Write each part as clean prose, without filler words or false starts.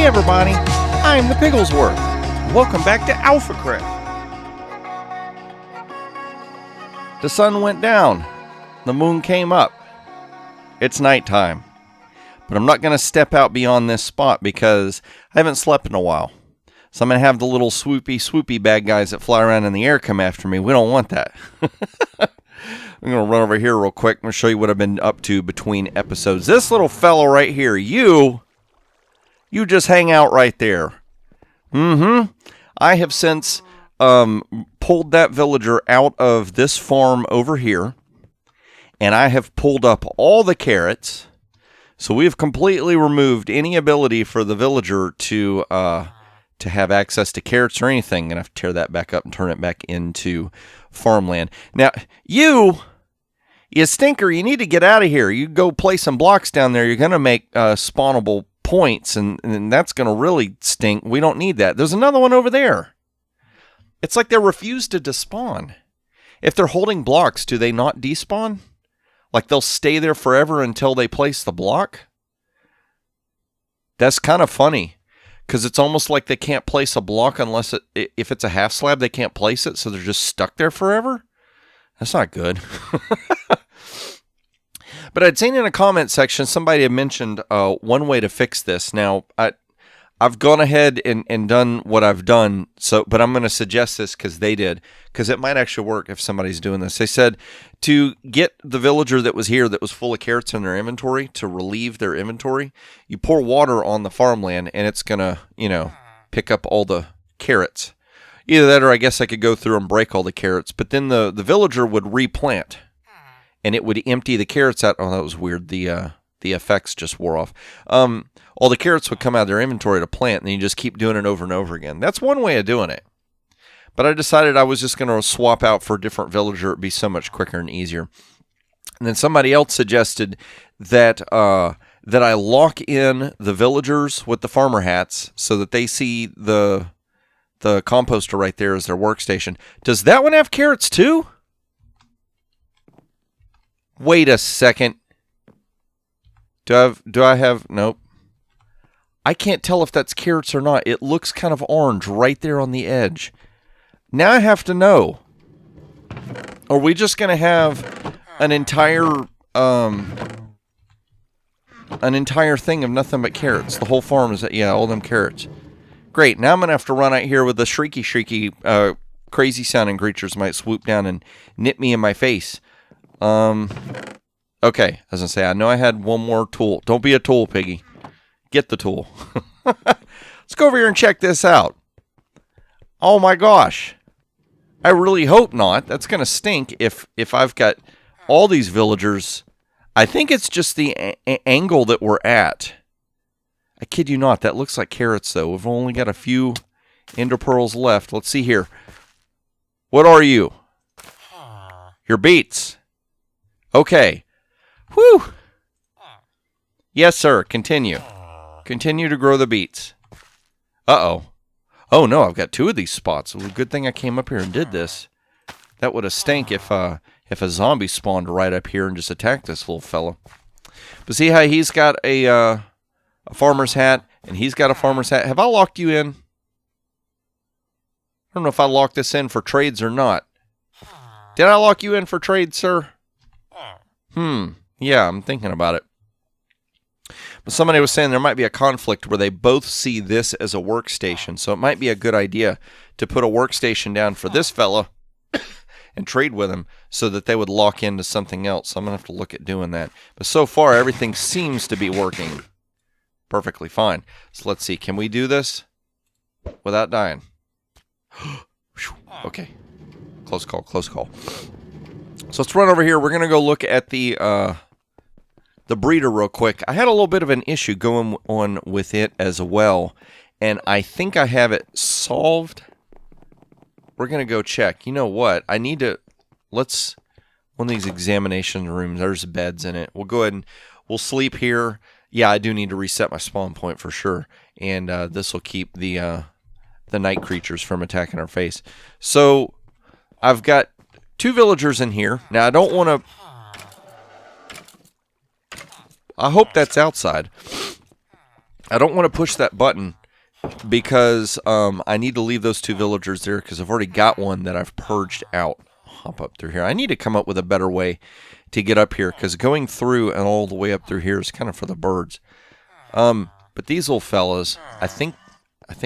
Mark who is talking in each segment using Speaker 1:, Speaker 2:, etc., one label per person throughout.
Speaker 1: Hey everybody, I'm the Pigglesworth. Welcome back to AlphaCraft. The sun went down. The moon came up. It's nighttime. But I'm not going to step out beyond this spot because I haven't slept in a while. So I'm going to have the little swoopy bad guys that fly around in the air come after me. We don't want that. I'm going to run over here real quick. I'm going to show you what I've been up to between episodes. This little fellow right here, you just hang out right there. I have since pulled that villager out of this farm over here. And I have pulled up all the carrots. So we have completely removed any ability for the villager to have access to carrots or anything. I'm going to have to tear that back up and turn it back into farmland. Now, you stinker, you need to get out of here. You go place some blocks down there. You're going to make spawnable points, and that's going to really stink. We don't need that. There's another one over there. It's like they refuse to despawn. If they're holding blocks, do they not despawn? Like they'll stay there forever until they place the block? That's kind of funny. Because it's almost like they can't place a block unless if it's a half slab, they can't place it. So they're just stuck there forever. That's not good. But I'd seen in a comment section, somebody had mentioned one way to fix this. Now, I've gone ahead and done what I've done. But I'm going to suggest this because they did. Because it might actually work if somebody's doing this. They said to get the villager that was here that was full of carrots in their inventory, to relieve their inventory, you pour water on the farmland and it's going to, pick up all the carrots. Either that or I guess I could go through and break all the carrots. But then the villager would replant and it would empty the carrots out. Oh, that was weird. The effects just wore off. All the carrots would come out of their inventory to plant, and then you just keep doing it over and over again. That's one way of doing it. But I decided I was just going to swap out for a different villager. It'd be so much quicker and easier. And then somebody else suggested that that I lock in the villagers with the farmer hats so that they see the composter right there as their workstation. Does that one have carrots too? Wait a second. Do I have... Nope. I can't tell if that's carrots or not. It looks kind of orange right there on the edge. Now I have to know. Are we just going to have an entire thing of nothing but carrots? The whole farm is... Yeah, all them carrots. Great. Now I'm going to have to run out here with the shrieky, crazy sounding creatures might swoop down and nip me in my face. Okay, as I say, I know I had one more tool. Don't be a tool, Piggy. Get the tool. Let's go over here and check this out. Oh my gosh. I really hope not. That's going to stink if I've got all these villagers. I think it's just the angle that we're at. I kid you not. That looks like carrots, though. We've only got a few ender pearls left. Let's see here. What are you? Your beets. Okay. Whew. Yes, sir. Continue. Continue to grow the beets. Uh-oh. Oh, no. I've got two of these spots. Well, good thing I came up here and did this. That would have stank if a zombie spawned right up here and just attacked this little fella. But see how he's got a farmer's hat and he's got a farmer's hat? Have I locked you in? I don't know if I locked this in for trades or not. Did I lock you in for trades, sir? Yeah, I'm thinking about it. But somebody was saying there might be a conflict where they both see this as a workstation. So it might be a good idea to put a workstation down for this fella and trade with him so that they would lock into something else. So I'm going to have to look at doing that. But so far, everything seems to be working perfectly fine. So let's see. Can we do this without dying? Okay. Close call, close call. So let's run over here. We're going to go look at the breeder real quick. I had a little bit of an issue going on with it as well, and I think I have it solved. We're going to go check. You know what? I need to... Let's... One of these examination rooms, there's beds in it. We'll go ahead and we'll sleep here. Yeah, I do need to reset my spawn point for sure, and this will keep the night creatures from attacking our face. So, I've got two villagers in here. Now, I don't want to... I hope that's outside. I don't want to push that button because I need to leave those 2 villagers there because I've already got one that I've purged out. Hop up through here. I need to come up with a better way to get up here because going through and all the way up through here is kind of for the birds. But these little fellas, I think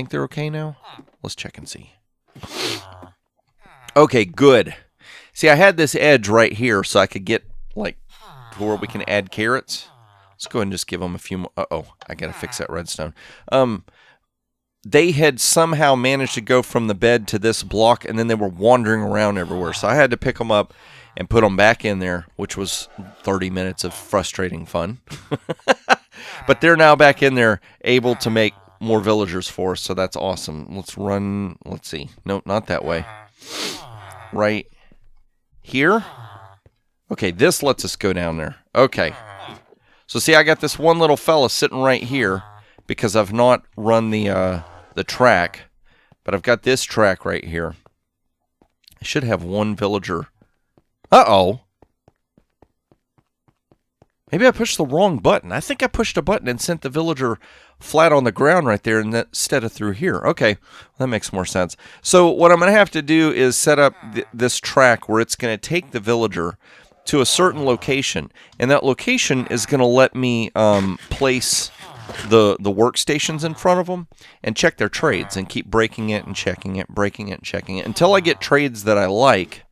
Speaker 1: they're okay now. Let's check and see. Okay, good. See, I had this edge right here so I could get like to where we can add carrots. Let's go ahead and just give them a few more. Uh-oh, I got to fix that redstone. They had somehow managed to go from the bed to this block, and then they were wandering around everywhere. So I had to pick them up and put them back in there, which was 30 minutes of frustrating fun. But they're now back in there, able to make more villagers for us, so that's awesome. Let's run, let's see. Nope, not that way. Right here? Okay, this lets us go down there. Okay. So see, I got this one little fella sitting right here because I've not run the track, but I've got this track right here. I should have one villager. Uh-oh. Maybe I pushed the wrong button. I think I pushed a button and sent the villager flat on the ground right there instead of through here. Okay, that makes more sense. So what I'm going to have to do is set up this track where it's going to take the villager to a certain location, and that location is going to let me place the workstations in front of them and check their trades and keep breaking it and checking it, breaking it and checking it until I get trades that I like.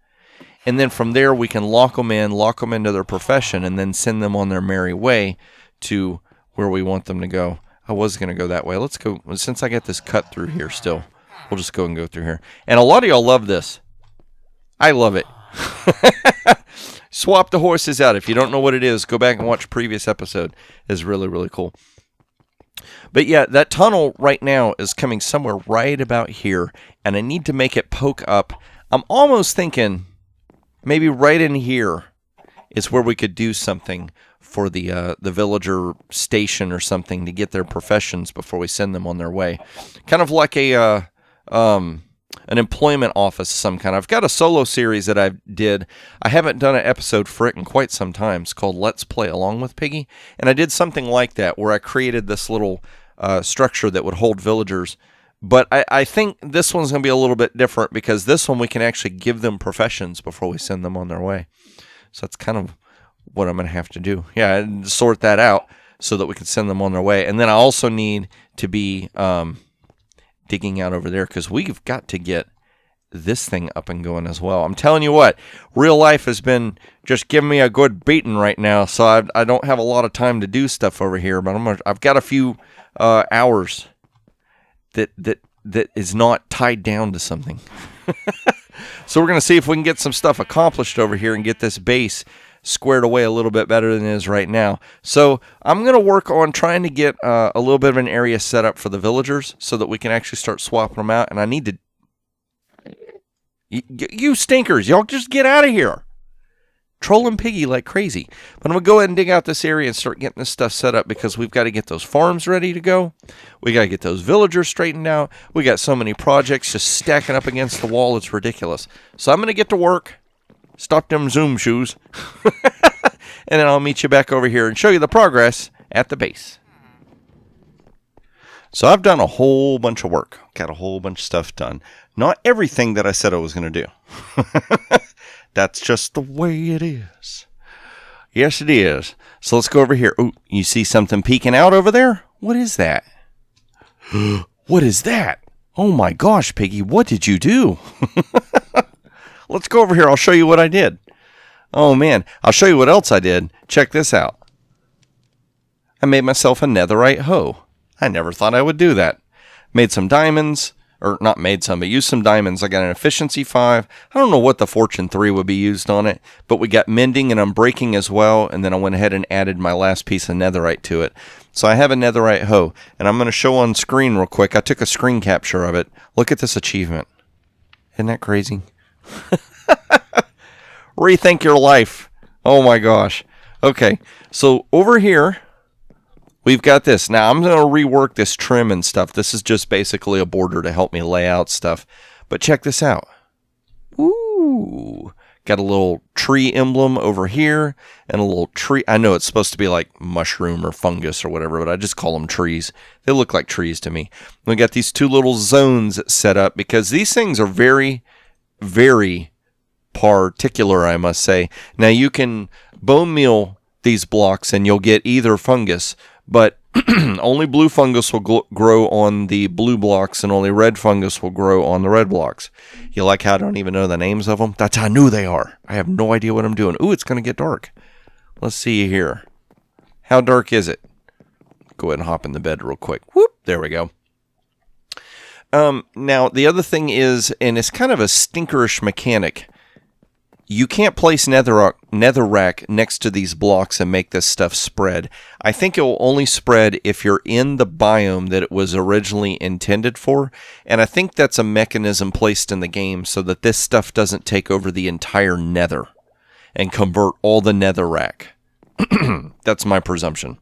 Speaker 1: And then from there, we can lock them into their profession, and then send them on their merry way to where we want them to go. I was going to go that way. Let's go. Since I got this cut through here still, we'll just go and go through here. And a lot of y'all love this. I love it. Swap the horses out. If you don't know what it is, go back and watch previous episode. It's really, really cool. But yeah, that tunnel right now is coming somewhere right about here, and I need to make it poke up. I'm almost thinking maybe right in here is where we could do something for the villager station or something to get their professions before we send them on their way. Kind of like a an employment office of some kind. I've got a solo series that I did. I haven't done an episode for it in quite some time. It's called Let's Play Along with Piggy. And I did something like that where I created this little structure that would hold villagers. But I think this one's going to be a little bit different because this one we can actually give them professions before we send them on their way. So that's kind of what I'm going to have to do. Yeah, and sort that out so that we can send them on their way. And then I also need to be digging out over there because we've got to get this thing up and going as well. I'm telling you what, real life has been just giving me a good beating right now, so I don't have a lot of time to do stuff over here, but I've got a few hours that is not tied down to something. So we're going to see if we can get some stuff accomplished over here and get this base squared away a little bit better than it is right now. So I'm going to work on trying to get a little bit of an area set up for the villagers so that we can actually start swapping them out. And I need to... You stinkers, y'all just get out of here. Trolling Piggy like crazy. But I'm going to go ahead and dig out this area and start getting this stuff set up because we've got to get those farms ready to go. We got to get those villagers straightened out. We got so many projects just stacking up against the wall. It's ridiculous. So I'm going to get to work. Stop them Zoom shoes. And then I'll meet you back over here and show you the progress at the base. So I've done a whole bunch of work. Got a whole bunch of stuff done. Not everything that I said I was going to do. That's just the way it is. Yes, it is. So let's go over here. Oh, you see something peeking out over there? What is that? What is that? Oh my gosh, Piggy, what did you do? Let's go over here. I'll show you what I did. Oh man, I'll show you what else I did. Check this out. I made myself a netherite hoe. I never thought I would do that. Made some diamonds. Or not made some, but used some diamonds. I got an efficiency 5. I don't know what the fortune 3 would be used on it, but we got mending and unbreaking as well, and then I went ahead and added my last piece of netherite to it. So I have a netherite hoe, and I'm going to show on screen real quick. I took a screen capture of it. Look at this achievement. Isn't that crazy? Rethink your life. Oh my gosh. Okay, so over here, we've got this. Now, I'm going to rework this trim and stuff. This is just basically a border to help me lay out stuff. But check this out. Ooh. Got a little tree emblem over here and a little tree. I know it's supposed to be like mushroom or fungus or whatever, but I just call them trees. They look like trees to me. We got these two little zones set up because these things are very, very particular, I must say. Now you can bone meal these blocks and you'll get either fungus, but only blue fungus will grow on the blue blocks and only red fungus will grow on the red blocks. You like how I don't even know the names of them? That's how new they are. I have no idea what I'm doing. Ooh, it's going to get dark. Let's see here. How dark is it? Go ahead and hop in the bed real quick. Whoop, there we go. Now, the other thing is, and it's kind of a stinkerish mechanic, you can't place netherrack next to these blocks and make this stuff spread. I think it will only spread if you're in the biome that it was originally intended for, and I think that's a mechanism placed in the game so that this stuff doesn't take over the entire nether and convert all the netherrack. That's my presumption.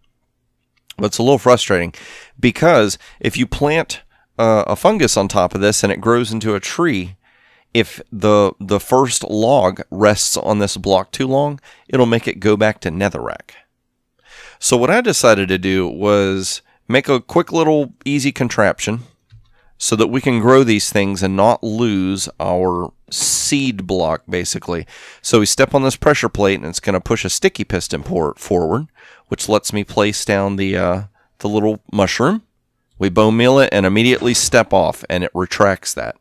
Speaker 1: But it's a little frustrating because if you plant a fungus on top of this and it grows into a tree, if the first log rests on this block too long, it'll make it go back to netherrack. So what I decided to do was make a quick little easy contraption so that we can grow these things and not lose our seed block, basically. So we step on this pressure plate and it's going to push a sticky piston forward, which lets me place down the little mushroom. We bone meal it and immediately step off and it retracts that.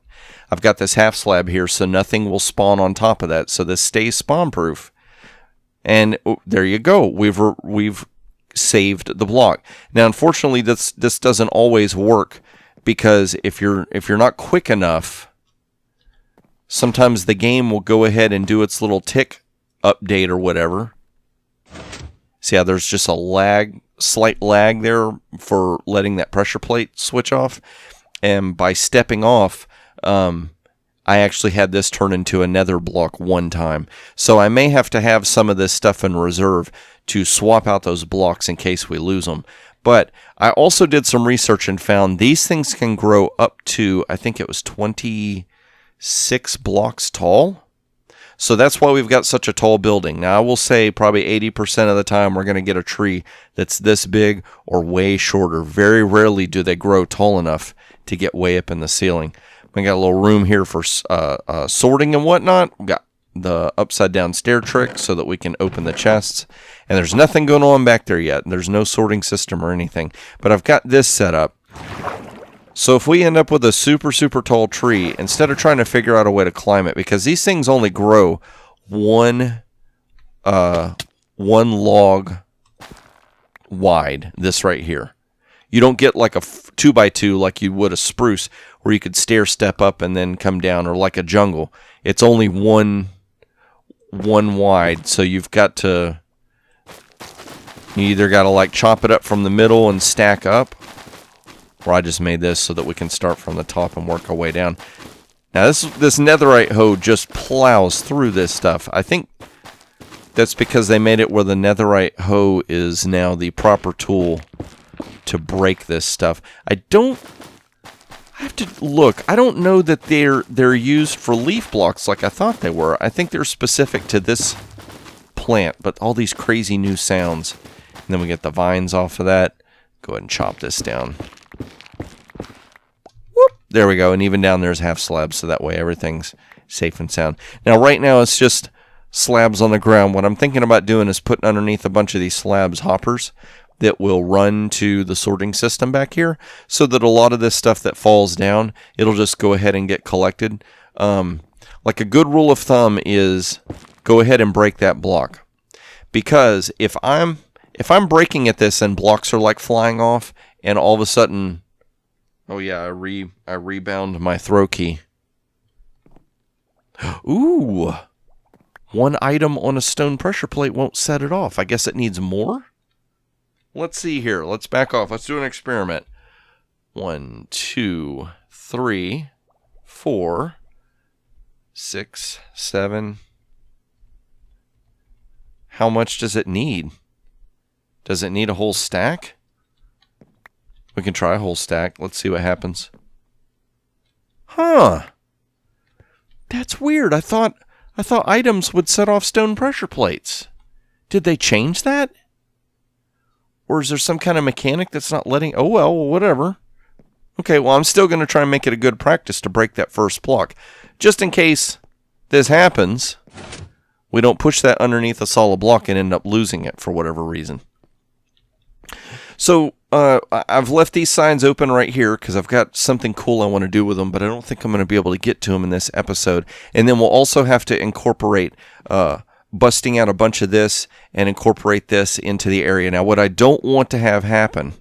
Speaker 1: I've got this half slab here so nothing will spawn on top of that, so this stays spawn proof. And there you go. We've saved the block. Now unfortunately this doesn't always work because if you're not quick enough, sometimes the game will go ahead and do its little tick update or whatever. See how there's just a slight lag there for letting that pressure plate switch off, and by stepping off, I actually had this turn into a nether block one time. So I may have to have some of this stuff in reserve to swap out those blocks in case we lose them. But I also did some research and found these things can grow up to, I think it was 26 blocks tall. So that's why we've got such a tall building. Now I will say probably 80% of the time we're going to get a tree that's this big or way shorter. Very rarely do they grow tall enough to get way up in the ceiling. We got a little room here for sorting and whatnot. We got the upside down stair trick so that we can open the chests. And there's nothing going on back there yet. There's no sorting system or anything. But I've got this set up. So if we end up with a super, super tall tree, instead of trying to figure out a way to climb it, because these things only grow one log wide, this right here. You don't get like a 2x2 like you would a spruce where you could stair step up and then come down, or like a jungle. It's only one wide, so you either got to like chop it up from the middle and stack up, or I just made this so that we can start from the top and work our way down. Now this netherite hoe just plows through this stuff. I think that's because they made it where the netherite hoe is now the proper tool to break this stuff. I have to look. I don't know that they're used for leaf blocks like I thought they were. I think they're specific to this plant, but all these crazy new sounds. And then we get the vines off of that. Go ahead and chop this down. Whoop! There we go. And even down there's half slabs, so that way everything's safe and sound. Now right now it's just slabs on the ground. What I'm thinking about doing is putting underneath a bunch of these slabs hoppers that will run to the sorting system back here, so that a lot of this stuff that falls down, it'll just go ahead and get collected. Like a good rule of thumb is go ahead and break that block, because if I'm breaking at this and blocks are like flying off, and all of a sudden, oh yeah, I rebound my throw key. Ooh, one item on a stone pressure plate won't set it off. I guess it needs more. Let's see here. Let's back off. Let's do an experiment. 1, 2, 3, 4, 6, 7. How much does it need? Does it need a whole stack? We can try a whole stack. Let's see what happens. Huh. That's weird. I thought I thought items would set off stone pressure plates. Did they change that? Or is there some kind of mechanic that's not letting... Oh, well, whatever. Okay, well, I'm still going to try and make it a good practice to break that first block. Just in case this happens, we don't push that underneath a solid block and end up losing it for whatever reason. So, I've left these signs open right here because I've got something cool I want to do with them, but I don't think I'm going to be able to get to them in this episode. And then we'll also have to incorporate busting out a bunch of this and incorporate this into the area. Now, what I don't want to have happen,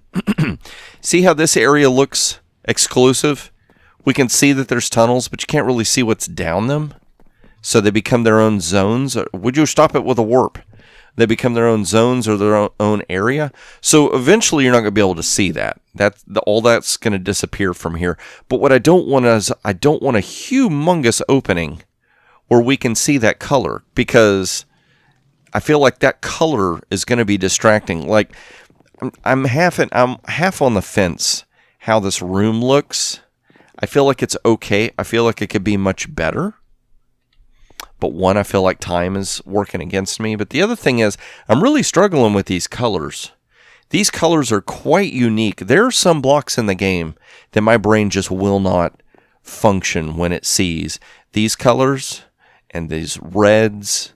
Speaker 1: see how this area looks exclusive? We can see that there's tunnels, but you can't really see what's down them. So they become their own zones. Would you stop it with a warp? They become their own zones or their own area. So eventually you're not going to be able to see that. All that's going to disappear from here. But what I don't want is I don't want a humongous opening where we can see that color, because I feel like that color is going to be distracting. Like I'm half on the fence how this room looks. I feel like it's okay. I feel like it could be much better. But one, I feel like time is working against me. But the other thing is, I'm really struggling with these colors. These colors are quite unique. There are some blocks in the game that my brain just will not function when it sees these colors and these reds,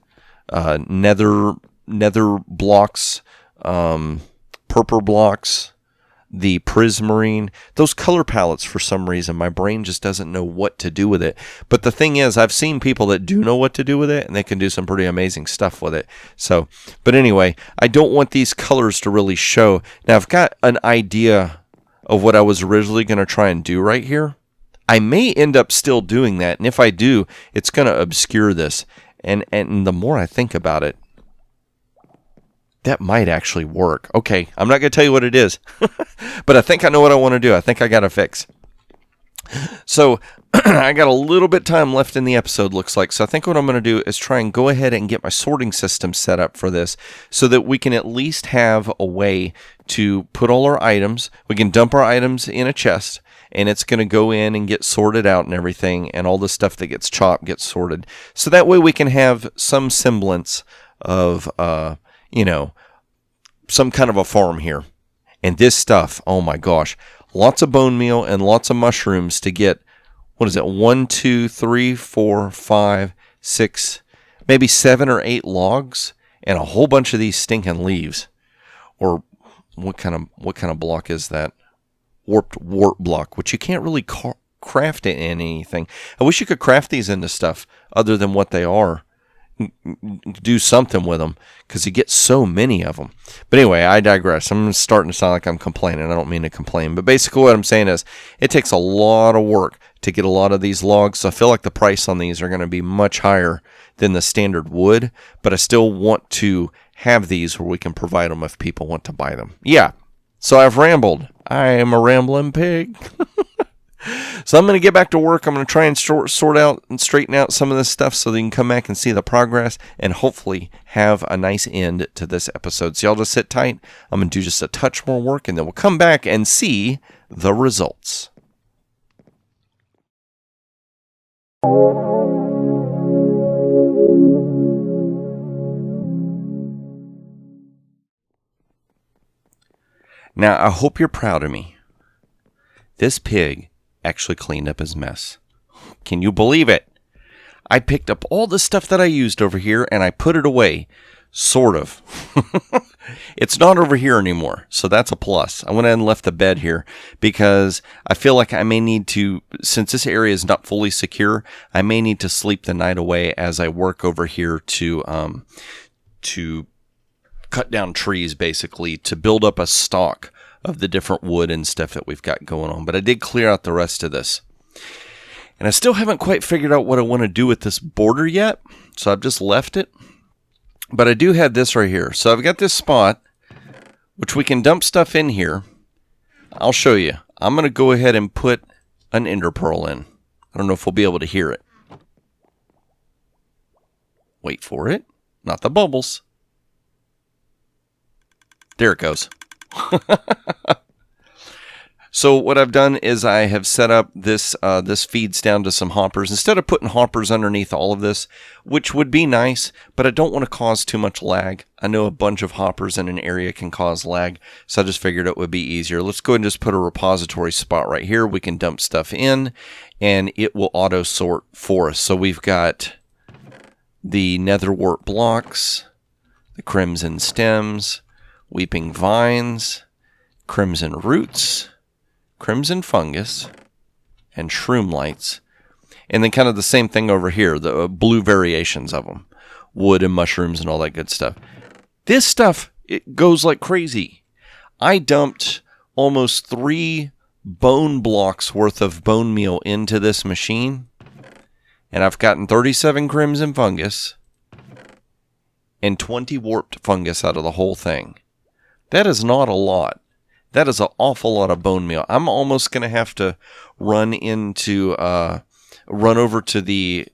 Speaker 1: nether blocks, purple blocks, the prismarine, those color palettes. For some reason my brain just doesn't know what to do with it. But the thing is, I've seen people that do know what to do with it, and they can do some pretty amazing stuff with it. So, but anyway, I don't want these colors to really show. Now I've got an idea of what I was originally going to try and do right here. I may end up still doing that, and if I do, it's going to obscure this. And the more I think about it, that might actually work. Okay, I'm not going to tell you what it is, but I think I know what I want to do. I think I got a fix. So I got a little bit time left in the episode, looks like. So I think what I'm going to do is try and go ahead and get my sorting system set up for this so that we can at least have a way to put all our items. We can dump our items in a chest, and it's going to go in and get sorted out and everything, and all the stuff that gets chopped gets sorted. So that way we can have some semblance of, some kind of a farm here. And this stuff, oh my gosh, lots of bone meal and lots of mushrooms to get, 1, 2, 3, 4, 5, 6, maybe 7 or 8 logs, and a whole bunch of these stinking leaves. Or what kind of block is that? Warp block, which you can't really craft it in anything. I wish you could craft these into stuff other than what they are. Do something with them, because you get so many of them. But anyway, I digress. I'm starting to sound like I'm complaining. I don't mean to complain, but basically what I'm saying is it takes a lot of work to get a lot of these logs. So I feel like the price on these are going to be much higher than the standard wood, but I still want to have these where we can provide them if people want to buy them. Yeah, so I've rambled. I am a rambling pig. So I'm going to get back to work. I'm going to try and sort out and straighten out some of this stuff so that you can come back and see the progress and hopefully have a nice end to this episode. So y'all just sit tight. I'm going to do just a touch more work, and then we'll come back and see the results. Now, I hope you're proud of me. This pig actually cleaned up his mess. Can you believe it? I picked up all the stuff that I used over here and I put it away. Sort of. It's not over here anymore, so that's a plus. I went ahead and left the bed here because I feel like I may need to, since this area is not fully secure, I may need to sleep the night away as I work over here to cut down trees, basically, to build up a stock of the different wood and stuff that we've got going on. But I did clear out the rest of this. And I still haven't quite figured out what I want to do with this border yet, so I've just left it. But I do have this right here. So I've got this spot, which we can dump stuff in here. I'll show you. I'm going to go ahead and put an ender pearl in. I don't know if we'll be able to hear it. Wait for it. Not the bubbles. There it goes. So what I've done is I have set up this this feeds down to some hoppers. Instead of putting hoppers underneath all of this, which would be nice, but I don't want to cause too much lag. I know a bunch of hoppers in an area can cause lag, so I just figured it would be easier. Let's go ahead and just put a repository spot right here. We can dump stuff in, and it will auto sort for us. So we've got the nether wart blocks, the crimson stems, weeping vines, crimson roots, crimson fungus, and shroom lights. And then kind of the same thing over here, the blue variations of them, wood and mushrooms and all that good stuff. This stuff, it goes like crazy. I dumped almost 3 bone blocks worth of bone meal into this machine, and I've gotten 37 crimson fungus and 20 warped fungus out of the whole thing. That is not a lot. That is an awful lot of bone meal. I'm almost going to have to run over to the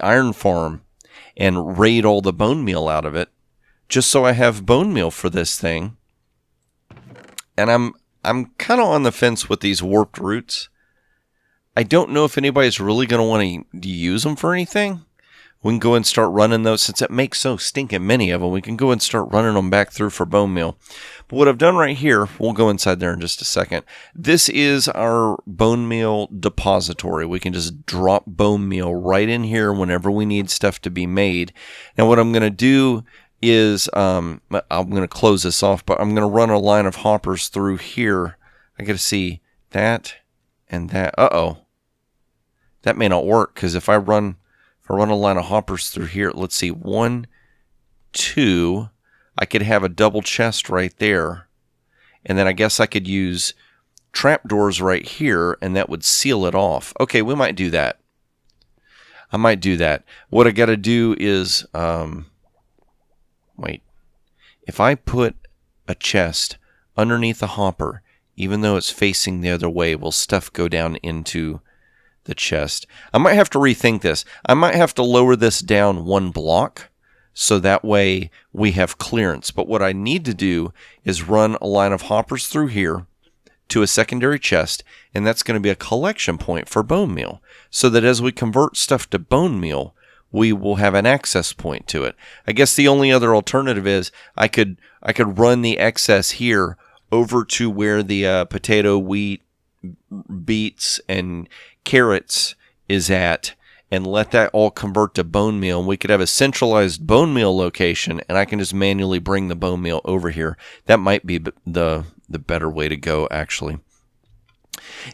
Speaker 1: iron farm and raid all the bone meal out of it, just so I have bone meal for this thing. And I'm kind of on the fence with these warped roots. I don't know if anybody's really going to want to use them for anything. We can go and start running those, since it makes so stinking many of them. We can go and start running them back through for bone meal. But what I've done right here, we'll go inside there in just a second. This is our bone meal depository. We can just drop bone meal right in here whenever we need stuff to be made. Now what I'm going to do is, I'm going to close this off, but I'm going to run a line of hoppers through here. I got to see that and that. Uh-oh. That may not work, because if I run a line of hoppers through here, let's see, 1, 2, I could have a double chest right there. And then I guess I could use trapdoors right here, and that would seal it off. Okay, we might do that. I might do that. What I got to do is, wait. If I put a chest underneath a hopper, even though it's facing the other way, will stuff go down into the chest? I might have to rethink this. I might have to lower this down 1 block, so that way we have clearance. But what I need to do is run a line of hoppers through here to a secondary chest, and that's going to be a collection point for bone meal, so that as we convert stuff to bone meal, we will have an access point to it. I guess the only other alternative is I could run the excess here over to where the potato, wheat, beets, and carrots is at, and let that all convert to bone meal, and we could have a centralized bone meal location, and I can just manually bring the bone meal over here. That might be the better way to go, actually.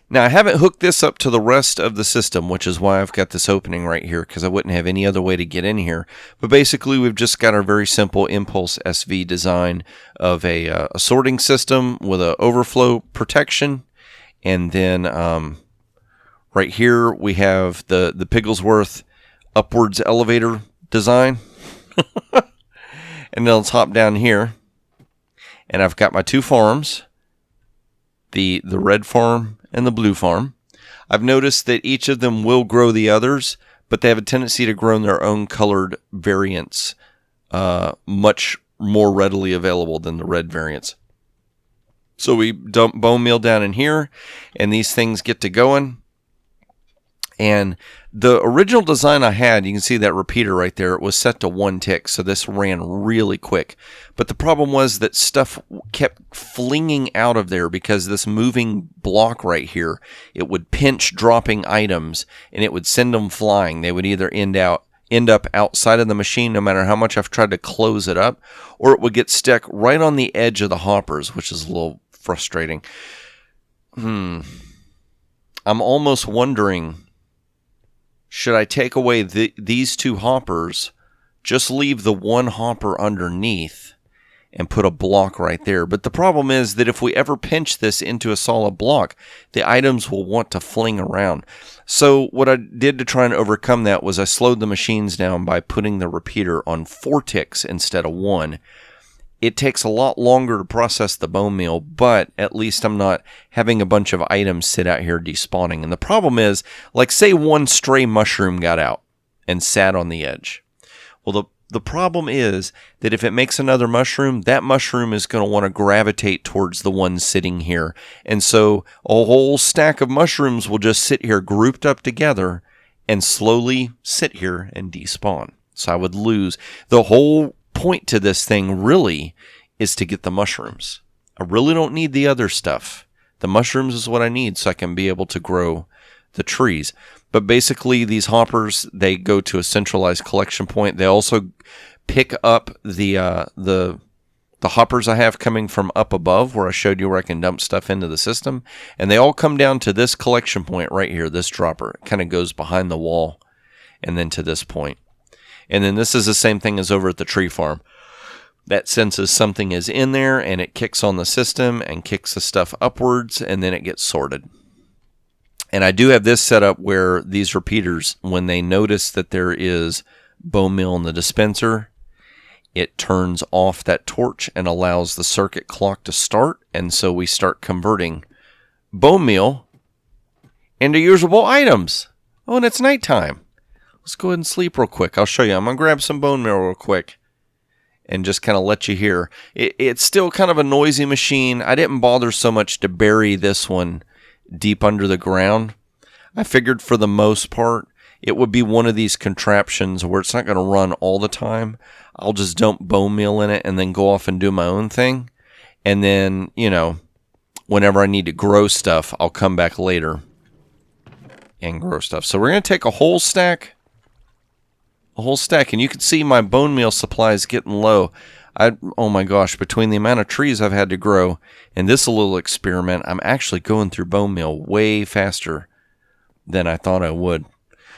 Speaker 1: Now, I haven't hooked this up to the rest of the system, which is why I've got this opening right here, because I wouldn't have any other way to get in here. But basically, we've just got our very simple Impulse SV design of a sorting system with an overflow protection. And then right here, we have the Pigglesworth upwards elevator design. And then let's hop down here. And I've got my 2 farms, the red farm and the blue farm. I've noticed that each of them will grow the others, but they have a tendency to grow in their own colored variants, much more readily available than the red variants. So we dump bone meal down in here, and these things get to going. And the original design I had, you can see that repeater right there, it was set to 1 tick, so this ran really quick. But the problem was that stuff kept flinging out of there because this moving block right here, it would pinch dropping items, and it would send them flying. They would either end up outside of the machine no matter how much I've tried to close it up, or it would get stuck right on the edge of the hoppers, which is a little frustrating. I'm almost wondering, should I take away these 2 hoppers, just leave the 1 hopper underneath, and put a block right there? But the problem is that if we ever pinch this into a solid block, the items will want to fling around. So what I did to try and overcome that was I slowed the machines down by putting the repeater on 4 ticks instead of 1. It takes a lot longer to process the bone meal, but at least I'm not having a bunch of items sit out here despawning. And the problem is, like say 1 stray mushroom got out and sat on the edge. Well, the problem is that if it makes another mushroom, that mushroom is going to want to gravitate towards the one sitting here. And so a whole stack of mushrooms will just sit here grouped up together and slowly sit here and despawn. So I would lose. The whole point to this thing really is to get the mushrooms. I really don't need the other stuff. The mushrooms is what I need so I can be able to grow the trees. But basically these hoppers, they go to a centralized collection point. They also pick up the hoppers I have coming from up above where I showed you where I can dump stuff into the system. And they all come down to this collection point right here, this dropper. It kind of goes behind the wall and then to this point. And then this is the same thing as over at the tree farm. That senses something is in there and it kicks on the system and kicks the stuff upwards and then it gets sorted. And I do have this set up where these repeaters, when they notice that there is bone meal in the dispenser, it turns off that torch and allows the circuit clock to start. And so we start converting bone meal into usable items. Oh, and it's nighttime. Let's go ahead and sleep real quick. I'll show you. I'm going to grab some bone meal real quick and just kind of let you hear. It's still kind of a noisy machine. I didn't bother so much to bury this one deep under the ground. I figured for the most part it would be one of these contraptions where it's not going to run all the time. I'll just dump bone meal in it and then go off and do my own thing. And then, you know, whenever I need to grow stuff, I'll come back later and grow stuff. So we're going to take a whole stack. And you can see my bone meal supply is getting low. Oh my gosh, between the amount of trees I've had to grow and this little experiment, I'm actually going through bone meal way faster than I thought I would.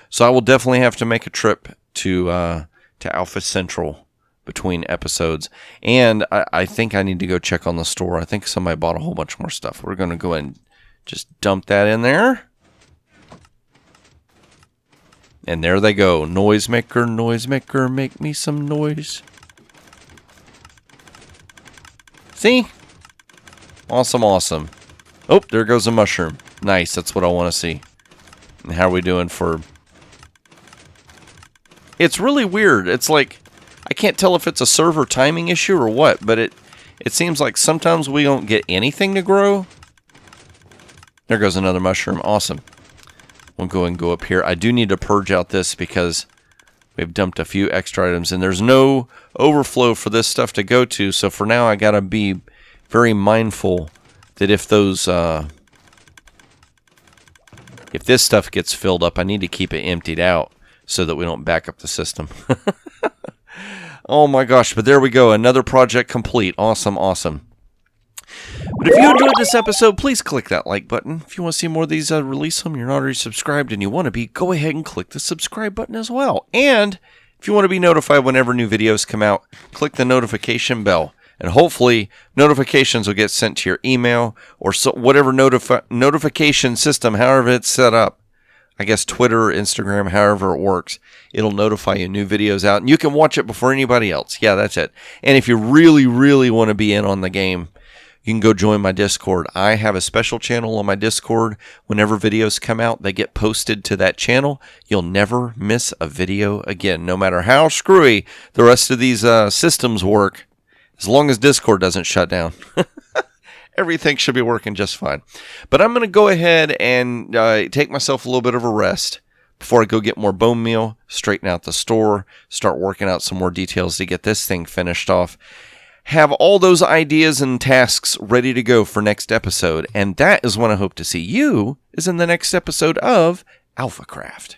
Speaker 1: So I will definitely have to make a trip to Alpha Central between episodes. And I think I need to go check on the store. I think somebody bought a whole bunch more stuff. We're going to go ahead and just dump that in there. And there they go. Noisemaker, make me some noise. See? Awesome. Oh, there goes a mushroom. Nice, that's what I want to see. And how are we doing for... It's really weird. It's like, I can't tell if it's a server timing issue or what, but it seems like sometimes we don't get anything to grow. There goes another mushroom. Awesome. We'll go and go up here. I do need to purge out this because we've dumped a few extra items and there's no overflow for this stuff to go to. So for now, I got to be very mindful that if those, if this stuff gets filled up, I need to keep it emptied out so that we don't back up the system. Oh my gosh, but there we go. Another project complete. Awesome. But if you enjoyed this episode, please click that like button. If you want to see more of these, release them, you're not already subscribed and you want to be, go ahead and click the subscribe button as well. And if you want to be notified whenever new videos come out, click the notification bell. And hopefully, notifications will get sent to your email or whatever notification system, however it's set up. I guess Twitter, Instagram, however it works, it'll notify you new videos out. And you can watch it before anybody else. Yeah, that's it. And if you really want to be in on the game, you can go join my Discord. I have a special channel on my Discord. Whenever videos come out, they get posted to that channel. You'll never miss a video again, no matter how screwy the rest of these systems work. As long as Discord doesn't shut down. Everything should be working just fine. But I'm going to go ahead and take myself a little bit of a rest before I go get more bone meal, straighten out the store, start working out some more details to get this thing finished off. Have all those ideas and tasks ready to go for next episode. And that is when I hope to see you is in the next episode of AlphaCraft.